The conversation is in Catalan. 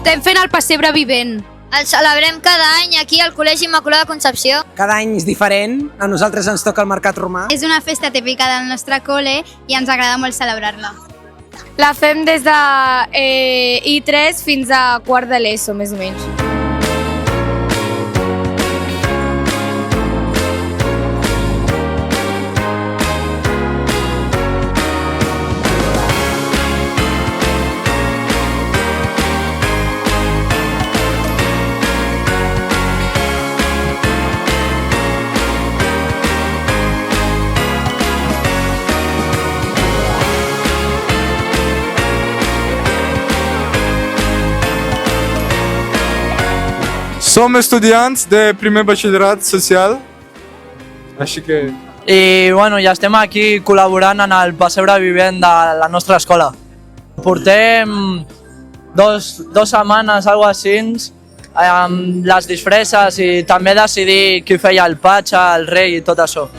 Estem fent el pessebre vivent. El celebrem cada any aquí al Col·legi Immaculada Concepció. Cada any és diferent, a nosaltres ens toca el Mercat Romà. És una festa típica del nostre col·le i ens agrada molt celebrar-la. La fem des de I3 fins a quart de l'ESO, més o menys. Som estudiants de primer batxillerat social, així que... I bueno, ja estem aquí col·laborant en el pessebre vivent de la nostra escola. Portem dos setmanes, algo així, amb les disfresses i també decidir qui feia el patge, el rei i tot això.